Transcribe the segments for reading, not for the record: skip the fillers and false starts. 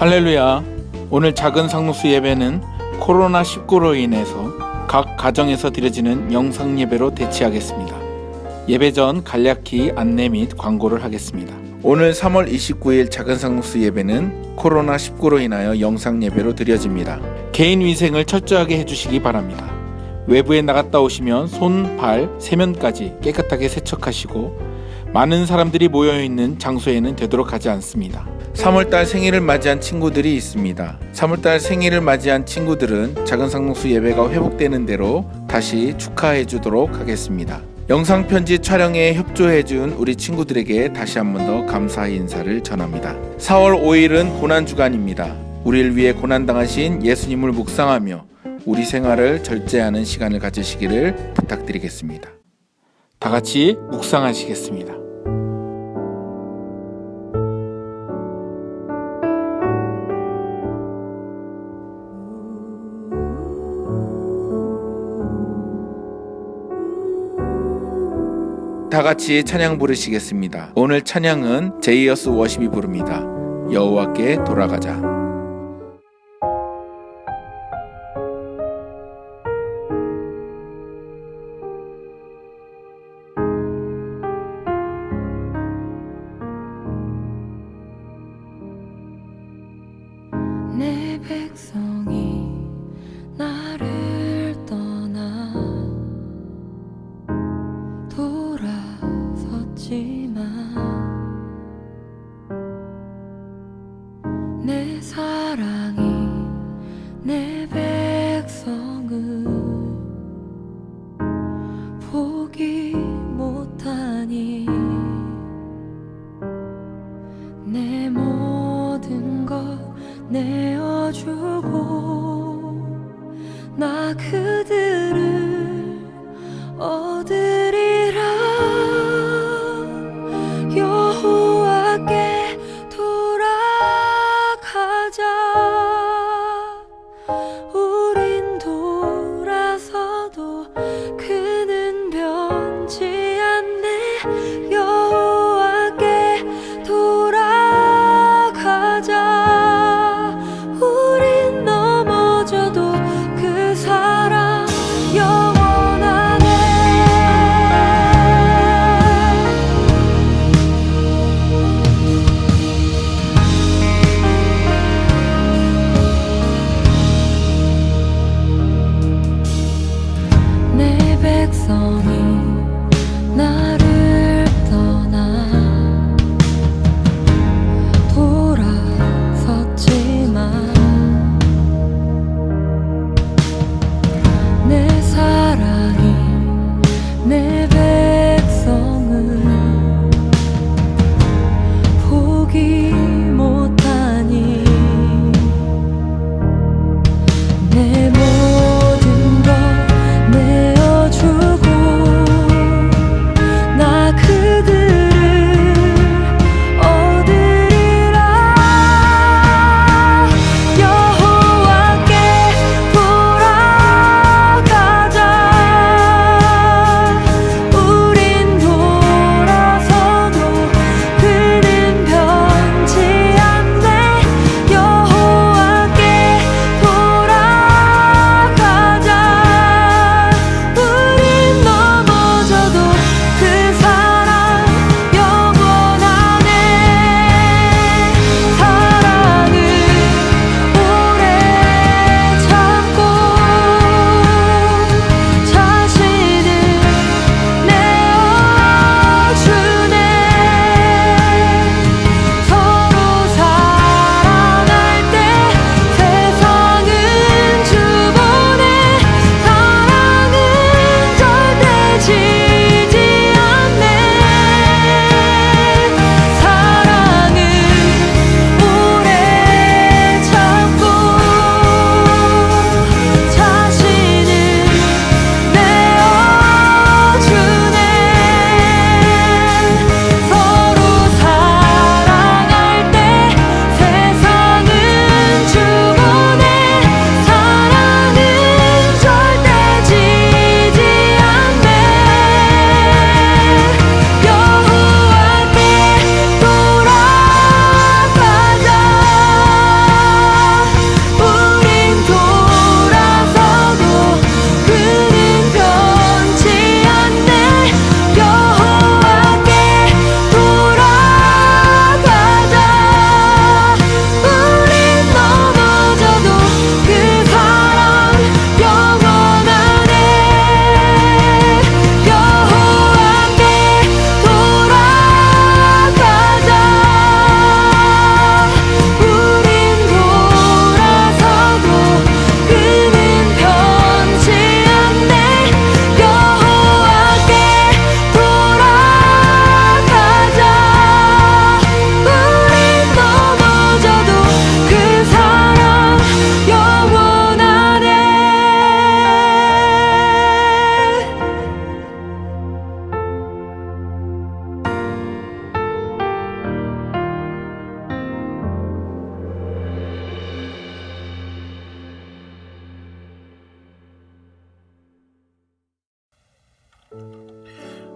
할렐루야. 오늘 작은 상록수 예배는 코로나19로 인해서 각 가정에서 드려지는 영상 예배로 대체하겠습니다. 예배 전 간략히 안내 및 광고를 하겠습니다. 오늘 3월 29일 작은 상록수 예배는 코로나19로 인하여 영상 예배로 드려집니다. 개인 위생을 철저하게 해주시기 바랍니다. 외부에 나갔다 오시면 손, 발, 세면까지 깨끗하게 세척하시고 많은 사람들이 모여있는 장소에는 되도록 하지 않습니다. 3월달 생일을 맞이한 친구들이 있습니다. 3월달 생일을 맞이한 친구들은 작은 상록수 예배가 회복되는 대로 다시 축하해 주도록 하겠습니다. 영상 편지 촬영에 협조해 준 우리 친구들에게 다시 한 번 더 감사의 인사를 전합니다. 4월 5일은 고난주간입니다. 우리를 위해 고난당하신 예수님을 묵상하며 우리 생활을 절제하는 시간을 가지시기를 부탁드리겠습니다. 다 같이 묵상하시겠습니다. 다 같이 찬양 부르시겠습니다. 오늘 찬양은 제이어스 워십이 부릅니다. 여호와께 돌아가자. 내 백성이 나를 떠나 돌아섰지만 내 사랑이 내 백성을 포기 못하니 내 모든 것 내어주고 나 그들을 얻으리라. 여호와께 돌아가자. 우린 돌아서도 그는 변치 않네. 여호와께 돌아가자. 우린 넘어져도 그 사랑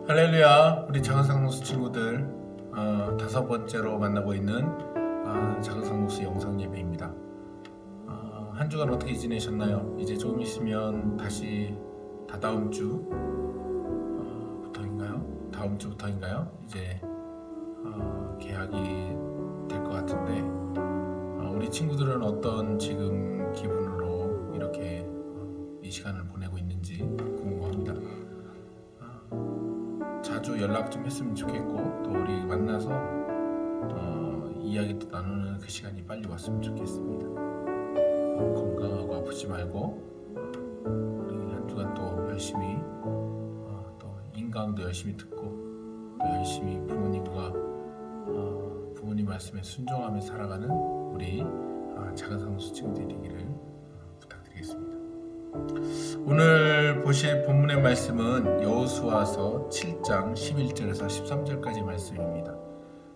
할렐루야, 우리 작은 상노수 친구들, 다섯 번째로 만나고 있는 작은 상노수 영상 예배입니다. 한 주간 어떻게 지내셨나요? 이제 조금 있으면 다시 다다음 주부터인가요? 다음 주부터인가요? 이제 개학이 될 것 같은데, 우리 친구들은 어떤 지금 기분으로 이렇게 이 시간을 보내고 있는지 궁금합니다. 자주 연락 좀 했으면 좋겠고, 또 우리 만나서 이야기도 나누는 그 시간이 빨리 왔으면 좋겠습니다. 건강하고 아프지 말고 우리 한 주간 또 열심히 또 인강도 열심히 듣고 또 열심히 부모님 말씀에 순종하며 살아가는 우리 작은 상노수 친구들이 되기를 부탁드리겠습니다. 오늘 보실 본문의 말씀은 여호수아서 7장 11절에서 13절까지 말씀입니다.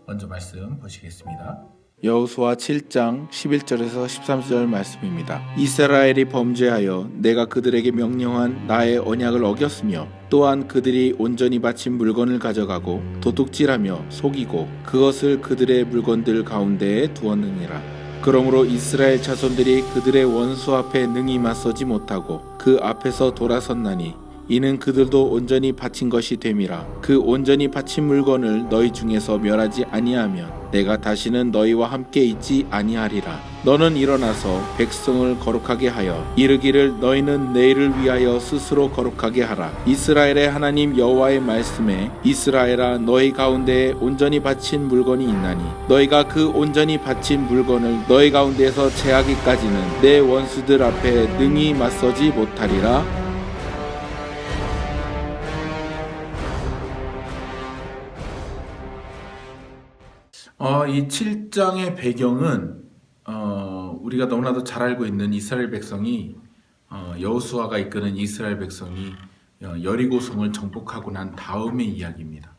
먼저 말씀 보시겠습니다. 여호수아 7장 11절에서 13절 말씀입니다. 이스라엘이 범죄하여 내가 그들에게 명령한 나의 언약을 어겼으며 또한 그들이 온전히 바친 물건을 가져가고 도둑질하며 속이고 그것을 그들의 물건들 가운데에 두었느니라. 그러므로 이스라엘 자손들이 그들의 원수 앞에 능히 맞서지 못하고 그 앞에서 돌아섰나니 이는 그들도 온전히 바친 것이 됨이라. 그 온전히 바친 물건을 너희 중에서 멸하지 아니하면 내가 다시는 너희와 함께 있지 아니하리라. 너는 일어나서 백성을 거룩하게 하여 이르기를 너희는 내일을 위하여 스스로 거룩하게 하라. 이스라엘의 하나님 여호와의 말씀에 이스라엘아 너희 가운데에 온전히 바친 물건이 있나니 너희가 그 온전히 바친 물건을 너희 가운데에서 제하기까지는 내 원수들 앞에 능히 맞서지 못하리라. 이 7장의 배경은 우리가 너무나도 잘 알고 있는 이스라엘 백성이 여호수아가 이끄는 이스라엘 백성이 여리고성을 정복하고 난 다음의 이야기입니다.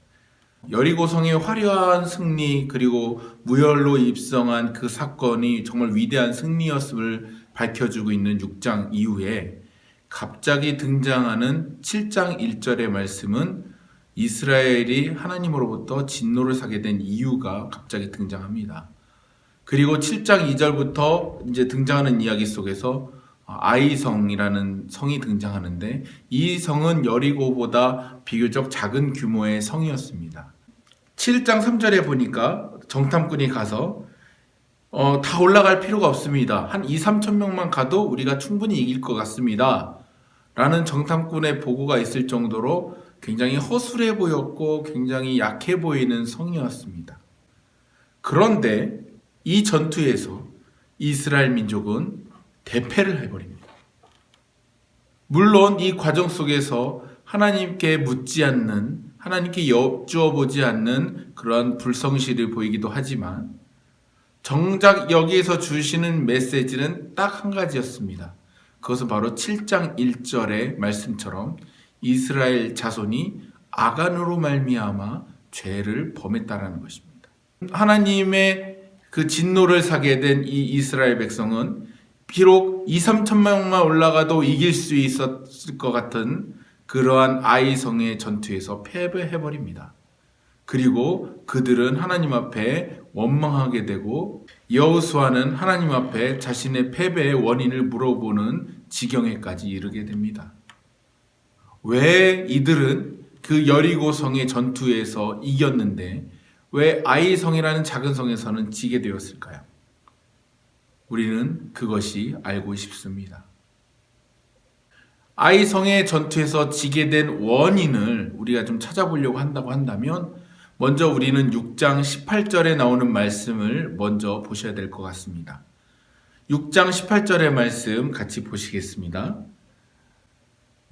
여리고성의 화려한 승리 그리고 무혈로 입성한 그 사건이 정말 위대한 승리였음을 밝혀주고 있는 6장 이후에 갑자기 등장하는 7장 1절의 말씀은 이스라엘이 하나님으로부터 진노를 사게 된 이유가 갑자기 등장합니다. 그리고 7장 2절부터 이제 등장하는 이야기 속에서 아이성이라는 성이 등장하는데 이 성은 여리고보다 비교적 작은 규모의 성이었습니다. 7장 3절에 보니까 정탐꾼이 가서 다 올라갈 필요가 없습니다. 한 2-3천 명만 가도 우리가 충분히 이길 것 같습니다. 라는 정탐꾼의 보고가 있을 정도로 굉장히 허술해 보였고 굉장히 약해 보이는 성이었습니다. 그런데 이 전투에서 이스라엘 민족은 대패를 해버립니다. 물론 이 과정 속에서 하나님께 묻지 않는, 하나님께 여쭈어 보지 않는 그런 불성실을 보이기도 하지만 정작 여기에서 주시는 메시지는 딱 한 가지였습니다. 그것은 바로 7장 1절의 말씀처럼 이스라엘 자손이 아간으로 말미암아 죄를 범했다라는 것입니다. 하나님의 그 진노를 사게 된 이 이스라엘 백성은 비록 2-3천명만 올라가도 이길 수 있었을 것 같은 그러한 아이성의 전투에서 패배해버립니다. 그리고 그들은 하나님 앞에 원망하게 되고 여호수아는 하나님 앞에 자신의 패배의 원인을 물어보는 지경에까지 이르게 됩니다. 왜 이들은 그 여리고성의 전투에서 이겼는데 왜 아이성이라는 작은 성에서는 지게 되었을까요? 우리는 그것이 알고 싶습니다. 아이성의 전투에서 지게 된 원인을 우리가 좀 찾아보려고 한다면 먼저 우리는 6장 18절에 나오는 말씀을 먼저 보셔야 될 것 같습니다. 6장 18절의 말씀 같이 보시겠습니다.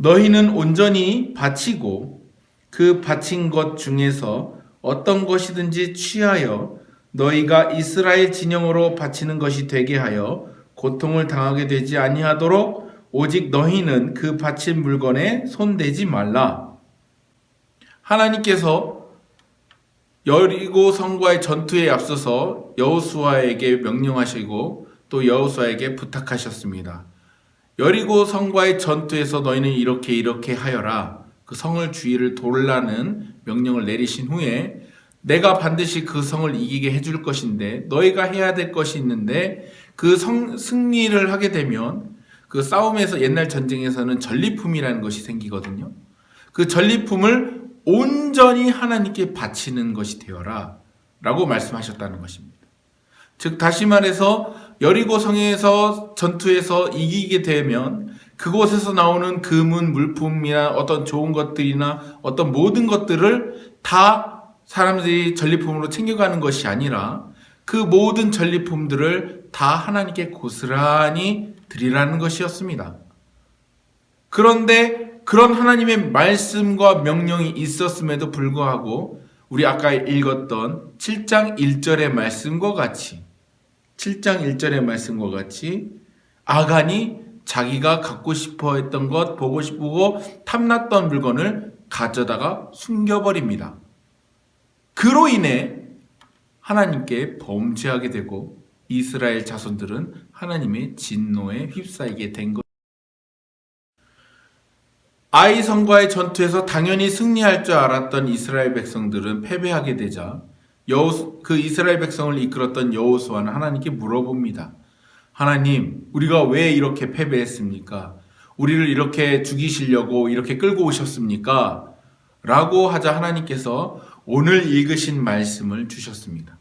너희는 온전히 바치고 그 바친 것 중에서 어떤 것이든지 취하여 너희가 이스라엘 진영으로 바치는 것이 되게 하여 고통을 당하게 되지 아니하도록 오직 너희는 그 바친 물건에 손대지 말라. 하나님께서 여리고 성과의 전투에 앞서서 여호수아에게 명령하시고 또 여호수아에게 부탁하셨습니다. 여리고 성과의 전투에서 너희는 이렇게 하여라. 그 성을 주위를 돌라는 명령을 내리신 후에 내가 반드시 그 성을 이기게 해줄 것인데 너희가 해야 될 것이 있는데 그 승리를 하게 되면 그 싸움에서 옛날 전쟁에서는 전리품이라는 것이 생기거든요. 그 전리품을 온전히 하나님께 바치는 것이 되어라 라고 말씀하셨다는 것입니다. 즉 다시 말해서 여리고 성에서 전투에서 이기게 되면 그곳에서 나오는 금은 물품이나 어떤 좋은 것들이나 어떤 모든 것들을 다 사람들이 전리품으로 챙겨가는 것이 아니라 그 모든 전리품들을 다 하나님께 고스란히 드리라는 것이었습니다. 그런데 그런 하나님의 말씀과 명령이 있었음에도 불구하고 우리 아까 읽었던 7장 1절의 말씀과 같이 7장 1절의 말씀과 같이 아간이 자기가 갖고 싶어 했던 것, 보고 싶고 탐났던 물건을 가져다가 숨겨버립니다. 그로 인해 하나님께 범죄하게 되고 이스라엘 자손들은 하나님의 진노에 휩싸이게 된 것. 아이 성과의 전투에서 당연히 승리할 줄 알았던 이스라엘 백성들은 패배하게 되자 그 이스라엘 백성을 이끌었던 여호수아는 하나님께 물어봅니다. 하나님, 우리가 왜 이렇게 패배했습니까? 우리를 이렇게 죽이시려고 이렇게 끌고 오셨습니까? 라고 하자 하나님께서 오늘 읽으신 말씀을 주셨습니다.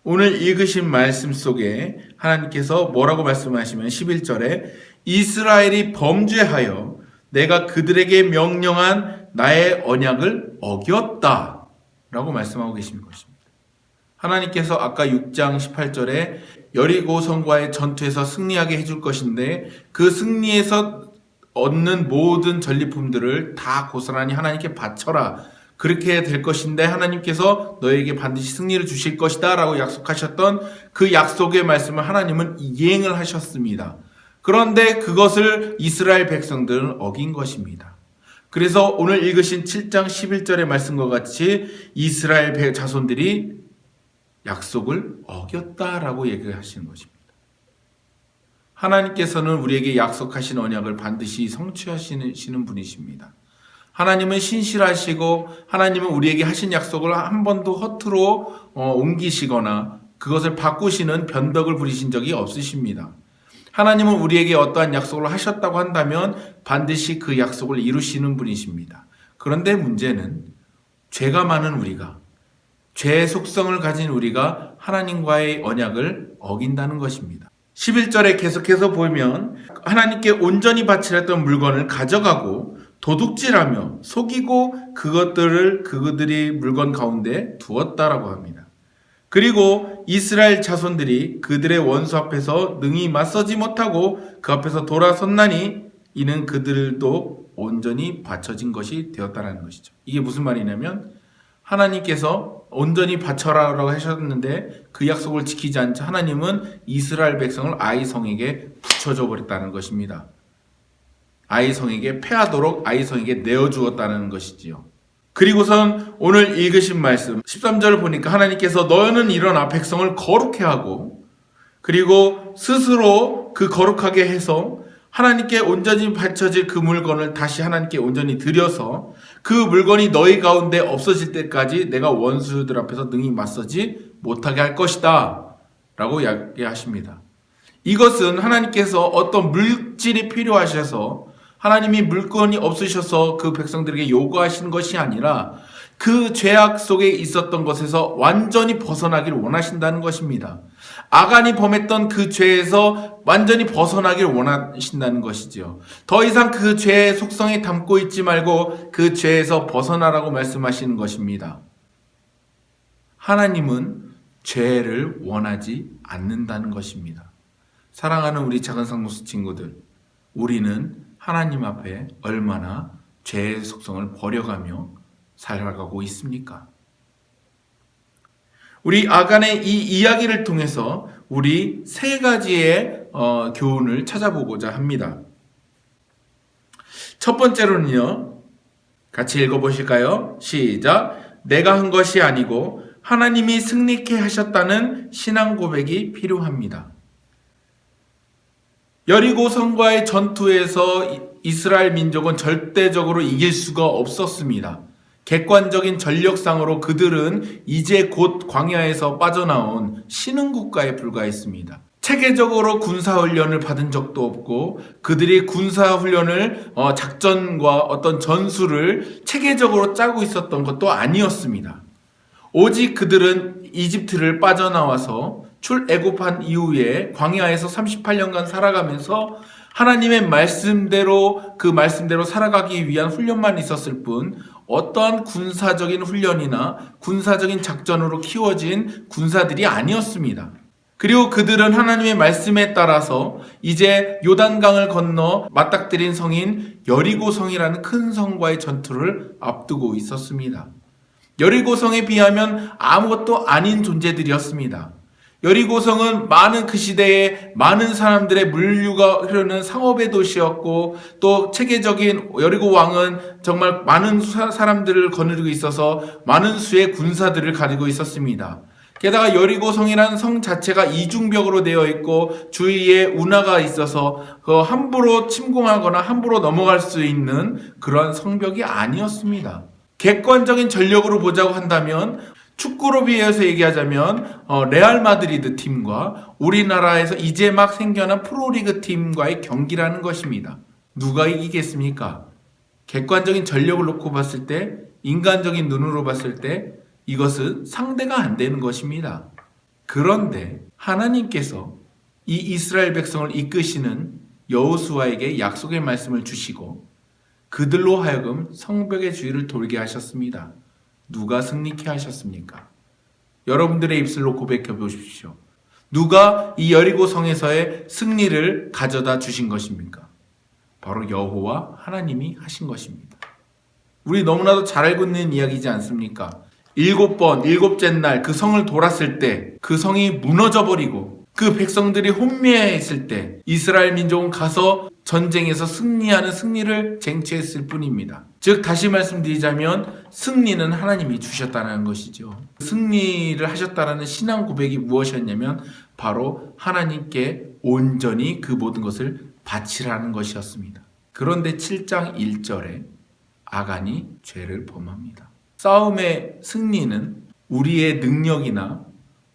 오늘 읽으신 말씀 속에 하나님께서 뭐라고 말씀하시면 11절에 이스라엘이 범죄하여 내가 그들에게 명령한 나의 언약을 어겼다 라고 말씀하고 계신 것입니다. 하나님께서 아까 6장 18절에 여리고 성과의 전투에서 승리하게 해줄 것인데 그 승리에서 얻는 모든 전리품들을 다 고스란히 하나님께 바쳐라. 그렇게 될 것인데 하나님께서 너에게 반드시 승리를 주실 것이다 라고 약속하셨던 그 약속의 말씀을 하나님은 이행을 하셨습니다. 그런데 그것을 이스라엘 백성들은 어긴 것입니다. 그래서 오늘 읽으신 7장 11절의 말씀과 같이 이스라엘 자손들이 약속을 어겼다라고 얘기하시는 것입니다. 하나님께서는 우리에게 약속하신 언약을 반드시 성취하시는 분이십니다. 하나님은 신실하시고 하나님은 우리에게 하신 약속을 한 번도 허투루 옮기시거나 그것을 바꾸시는 변덕을 부리신 적이 없으십니다. 하나님은 우리에게 어떠한 약속을 하셨다고 한다면 반드시 그 약속을 이루시는 분이십니다. 그런데 문제는 죄가 많은 우리가, 죄의 속성을 가진 우리가 하나님과의 언약을 어긴다는 것입니다. 11절에 계속해서 보면 하나님께 온전히 바치랬던 물건을 가져가고 도둑질하며 속이고 그들이 물건 가운데 두었다라고 합니다. 그리고 이스라엘 자손들이 그들의 원수 앞에서 능히 맞서지 못하고 그 앞에서 돌아섰나니 이는 그들도 온전히 바쳐진 것이 되었다는 것이죠. 이게 무슨 말이냐면 하나님께서 온전히 바쳐라라고 하셨는데 그 약속을 지키지 않자 하나님은 이스라엘 백성을 아이 성에게 붙여줘 버렸다는 것입니다. 아이 성에게 패하도록 아이 성에게 내어주었다는 것이지요. 그리고선 오늘 읽으신 말씀 13절을 보니까 하나님께서 너는 일어나 백성을 거룩해 하고 그리고 스스로 그 거룩하게 해서 하나님께 온전히 바쳐질 그 물건을 다시 하나님께 온전히 드려서 그 물건이 너희 가운데 없어질 때까지 내가 원수들 앞에서 능히 맞서지 못하게 할 것이다 라고 이야기하십니다. 이것은 하나님께서 어떤 물질이 필요하셔서 하나님이 물건이 없으셔서 그 백성들에게 요구하시는 것이 아니라 그 죄악 속에 있었던 것에서 완전히 벗어나기를 원하신다는 것입니다. 아간이 범했던 그 죄에서 완전히 벗어나기를 원하신다는 것이죠. 더 이상 그 죄의 속성에 담고 있지 말고 그 죄에서 벗어나라고 말씀하시는 것입니다. 하나님은 죄를 원하지 않는다는 것입니다. 사랑하는 우리 작은 상무수 친구들, 우리는 하나님 앞에 얼마나 죄의 속성을 버려가며 살아가고 있습니까? 우리 아간의 이 이야기를 통해서 우리 세 가지의 교훈을 찾아보고자 합니다. 첫 번째로는요, 같이 읽어보실까요? 시작! 내가 한 것이 아니고 하나님이 승리케 하셨다는 신앙 고백이 필요합니다. 여리고 성과의 전투에서 이스라엘 민족은 절대적으로 이길 수가 없었습니다. 객관적인 전력상으로 그들은 이제 곧 광야에서 빠져나온 신흥국가에 불과했습니다. 체계적으로 군사훈련을 받은 적도 없고 그들이 군사훈련을 작전과 어떤 전술을 체계적으로 짜고 있었던 것도 아니었습니다. 오직 그들은 이집트를 빠져나와서 출애굽한 이후에 광야에서 38년간 살아가면서 하나님의 말씀대로 그 말씀대로 살아가기 위한 훈련만 있었을 뿐 어떠한 군사적인 훈련이나 군사적인 작전으로 키워진 군사들이 아니었습니다. 그리고 그들은 하나님의 말씀에 따라서 이제 요단강을 건너 맞닥뜨린 성인 여리고성이라는 큰 성과의 전투를 앞두고 있었습니다. 여리고성에 비하면 아무것도 아닌 존재들이었습니다. 여리고성은 그 시대에 많은 사람들의 물류가 흐르는 상업의 도시였고 또 체계적인 여리고 왕은 정말 많은 사람들을 거느리고 있어서 많은 수의 군사들을 가지고 있었습니다. 게다가 여리고성이라는 성 자체가 이중벽으로 되어 있고 주위에 운하가 있어서 함부로 침공하거나 함부로 넘어갈 수 있는 그런 성벽이 아니었습니다. 객관적인 전력으로 보자고 한다면 축구로 비해서 얘기하자면 레알 마드리드 팀과 우리나라에서 이제 막 생겨난 프로리그 팀과의 경기라는 것입니다. 누가 이기겠습니까? 객관적인 전력을 놓고 봤을 때, 인간적인 눈으로 봤을 때 이것은 상대가 안 되는 것입니다. 그런데 하나님께서 이 이스라엘 백성을 이끄시는 여호수아에게 약속의 말씀을 주시고 그들로 하여금 성벽의 주위를 돌게 하셨습니다. 누가 승리케 하셨습니까? 여러분들의 입술로 고백해 보십시오. 누가 이 여리고 성에서의 승리를 가져다 주신 것입니까? 바로 여호와 하나님이 하신 것입니다. 우리 너무나도 잘 알고 있는 이야기지 않습니까? 7번, 7째 날 그 성을 돌았을 때 그 성이 무너져 버리고 그 백성들이 혼미해 있을 때 이스라엘 민족은 가서 전쟁에서 승리하는 승리를 쟁취했을 뿐입니다. 즉 다시 말씀드리자면 승리는 하나님이 주셨다는 것이죠. 승리를 하셨다는 신앙 고백이 무엇이었냐면 바로 하나님께 온전히 그 모든 것을 바치라는 것이었습니다. 그런데 7장 1절에 아간이 죄를 범합니다. 싸움의 승리는 우리의 능력이나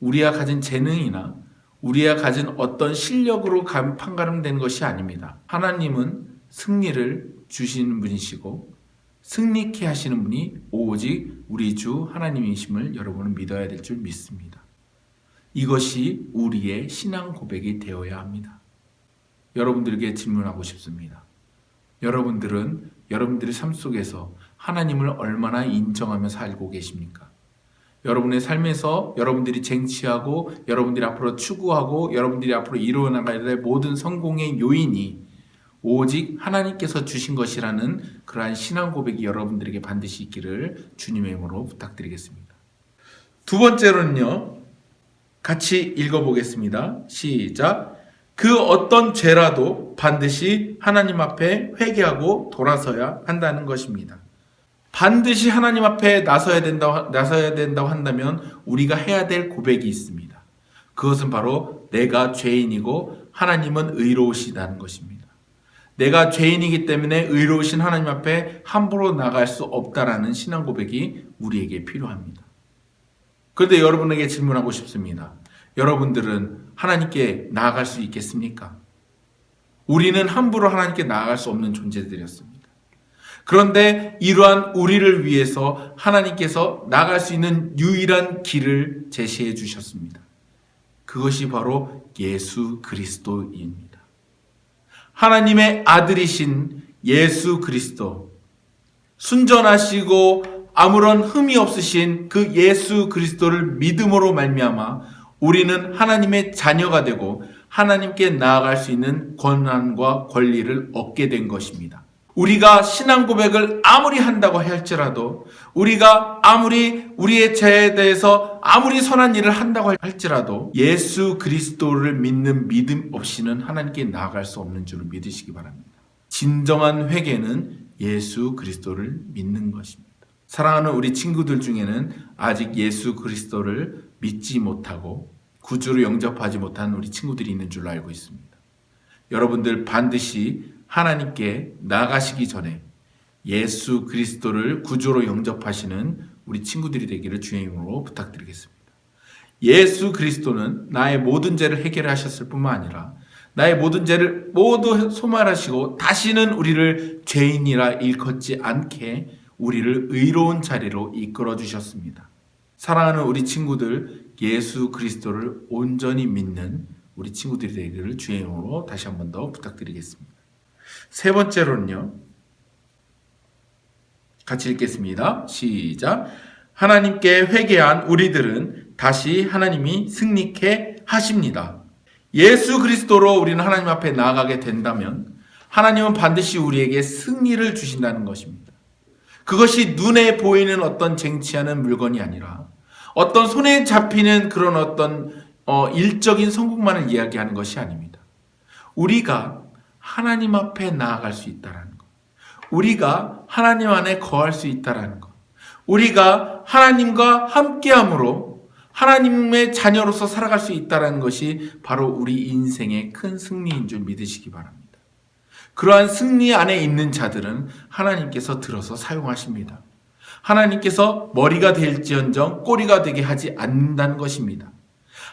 우리가 가진 재능이나 우리가 가진 어떤 실력으로 판가름되는 것이 아닙니다. 하나님은 승리를 주시는 분이시고 승리케 하시는 분이 오직 우리 주 하나님이심을 여러분은 믿어야 될 줄 믿습니다. 이것이 우리의 신앙 고백이 되어야 합니다. 여러분들에게 질문하고 싶습니다. 여러분들은 여러분들의 삶 속에서 하나님을 얼마나 인정하며 살고 계십니까? 여러분의 삶에서 여러분들이 쟁취하고 여러분들이 앞으로 추구하고 여러분들이 앞으로 이루어나가야 될 모든 성공의 요인이 오직 하나님께서 주신 것이라는 그러한 신앙 고백이 여러분들에게 반드시 있기를 주님의 이름으로 부탁드리겠습니다. 두 번째로는요. 같이 읽어보겠습니다. 시작. 그 어떤 죄라도 반드시 하나님 앞에 회개하고 돌아서야 한다는 것입니다. 반드시 하나님 앞에 나서야 된다고 한다면 우리가 해야 될 고백이 있습니다. 그것은 바로 내가 죄인이고 하나님은 의로우시다는 것입니다. 내가 죄인이기 때문에 의로우신 하나님 앞에 함부로 나갈 수 없다라는 신앙 고백이 우리에게 필요합니다. 그런데 여러분에게 질문하고 싶습니다. 여러분들은 하나님께 나아갈 수 있겠습니까? 우리는 함부로 하나님께 나아갈 수 없는 존재들이었습니다. 그런데 이러한 우리를 위해서 하나님께서 나갈 수 있는 유일한 길을 제시해 주셨습니다. 그것이 바로 예수 그리스도입니다. 하나님의 아들이신 예수 그리스도, 순전하시고 아무런 흠이 없으신 그 예수 그리스도를 믿음으로 말미암아 우리는 하나님의 자녀가 되고 하나님께 나아갈 수 있는 권한과 권리를 얻게 된 것입니다. 우리가 신앙 고백을 아무리 한다고 할지라도 우리가 아무리 우리의 죄에 대해서 아무리 선한 일을 한다고 할지라도 예수 그리스도를 믿는 믿음 없이는 하나님께 나아갈 수 없는 줄을 믿으시기 바랍니다. 진정한 회개는 예수 그리스도를 믿는 것입니다. 사랑하는 우리 친구들 중에는 아직 예수 그리스도를 믿지 못하고 구주로 영접하지 못한 우리 친구들이 있는 줄로 알고 있습니다. 여러분들 반드시 하나님께 나아가시기 전에 예수 그리스도를 구주로 영접하시는 우리 친구들이 되기를 주의 이름으로 부탁드리겠습니다. 예수 그리스도는 나의 모든 죄를 해결하셨을 뿐만 아니라 나의 모든 죄를 모두 소멸하시고 다시는 우리를 죄인이라 일컫지 않게 우리를 의로운 자리로 이끌어 주셨습니다. 사랑하는 우리 친구들, 예수 그리스도를 온전히 믿는 우리 친구들이 되기를 주의 이름으로 다시 한 번 더 부탁드리겠습니다. 세 번째로는요, 같이 읽겠습니다. 시작. 하나님께 회개한 우리들은 다시 하나님이 승리케 하십니다. 예수 그리스도로 우리는 하나님 앞에 나아가게 된다면 하나님은 반드시 우리에게 승리를 주신다는 것입니다. 그것이 눈에 보이는 어떤 쟁취하는 물건이 아니라 어떤 손에 잡히는 그런 어떤 일적인 성공만을 이야기하는 것이 아닙니다. 우리가 하나님 앞에 나아갈 수 있다는 것, 우리가 하나님 안에 거할 수 있다는 것, 우리가 하나님과 함께함으로 하나님의 자녀로서 살아갈 수 있다는 것이 바로 우리 인생의 큰 승리인 줄 믿으시기 바랍니다. 그러한 승리 안에 있는 자들은 하나님께서 들어서 사용하십니다. 하나님께서 머리가 될지언정 꼬리가 되게 하지 않는다는 것입니다.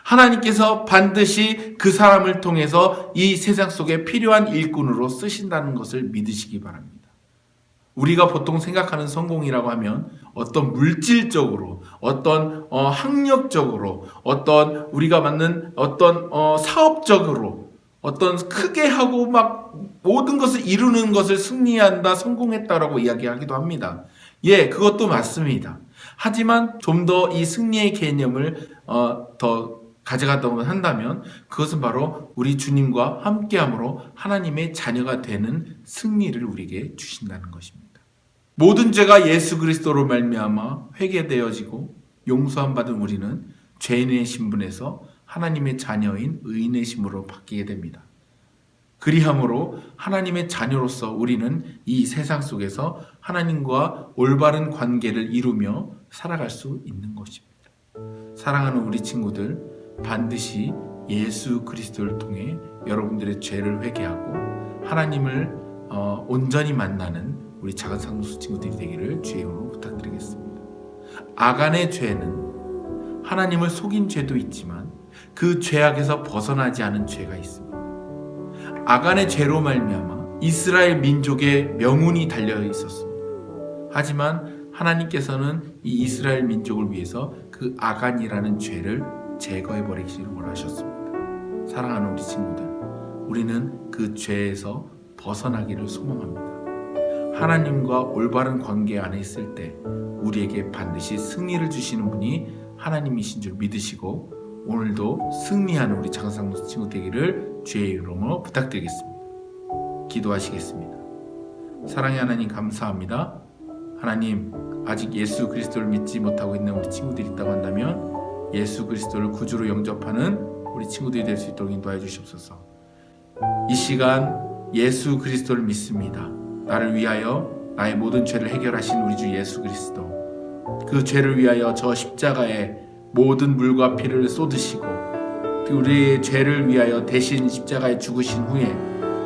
하나님께서 반드시 그 사람을 통해서 이 세상 속에 필요한 일꾼으로 쓰신다는 것을 믿으시기 바랍니다. 우리가 보통 생각하는 성공이라고 하면 어떤 물질적으로, 어떤 학력적으로, 어떤 우리가 맞는 어떤 사업적으로, 어떤 크게 하고 막 모든 것을 이루는 것을 승리한다, 성공했다라고 이야기하기도 합니다. 예, 그것도 맞습니다. 하지만 좀 더 이 승리의 개념을 더 가져가다 한다면 그것은 바로 우리 주님과 함께함으로 하나님의 자녀가 되는 승리를 우리에게 주신다는 것입니다. 모든 죄가 예수 그리스도로 말미암아 회개되어지고 용서함 받은 우리는 죄인의 신분에서 하나님의 자녀인 의인의 신분으로 바뀌게 됩니다. 그리함으로 하나님의 자녀로서 우리는 이 세상 속에서 하나님과 올바른 관계를 이루며 살아갈 수 있는 것입니다. 사랑하는 우리 친구들, 반드시 예수 그리스도를 통해 여러분들의 죄를 회개하고 하나님을 온전히 만나는 우리 작은 상노수 친구들이 되기를 주의 이름으로 부탁드리겠습니다. 아간의 죄는 하나님을 속인 죄도 있지만 그 죄악에서 벗어나지 않은 죄가 있습니다. 아간의 죄로 말미암아 이스라엘 민족의 명운이 달려 있었습니다. 하지만 하나님께서는 이 이스라엘 민족을 위해서 그 아간이라는 죄를 제거해 버리시기를 원하셨습니다. 사랑하는 우리 친구들, 우리는 그 죄에서 벗어나기를 소망합니다. 하나님과 올바른 관계 안에 있을 때 우리에게 반드시 승리를 주시는 분이 하나님이신 줄 믿으시고 오늘도 승리하는 우리 작은 상노수 친구 되기를 주의 이름으로 부탁드리겠습니다. 기도하시겠습니다. 사랑의 하나님, 감사합니다. 하나님, 아직 예수 그리스도를 믿지 못하고 있는 우리 친구들이 있다고 한다면 예수 그리스도를 구주로 영접하는 우리 친구들이 될 수 있도록 인도하여 주시옵소서. 이 시간 예수 그리스도를 믿습니다. 나를 위하여 나의 모든 죄를 해결하신 우리 주 예수 그리스도, 그 죄를 위하여 저 십자가에 모든 물과 피를 쏟으시고 우리의 죄를 위하여 대신 십자가에 죽으신 후에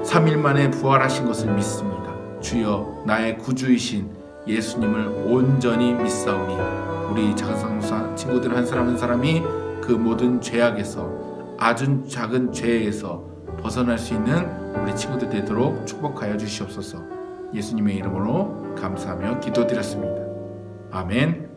3일 만에 부활하신 것을 믿습니다. 주여, 나의 구주이신 예수님을 온전히 믿사오니 우리 작은 상노수 친구들 한 사람 한 사람이 그 모든 죄악에서, 아주 작은 죄에서 벗어날 수 있는 우리 친구들 되도록 축복하여 주시옵소서. 예수님의 이름으로 감사하며 기도드렸습니다. 아멘.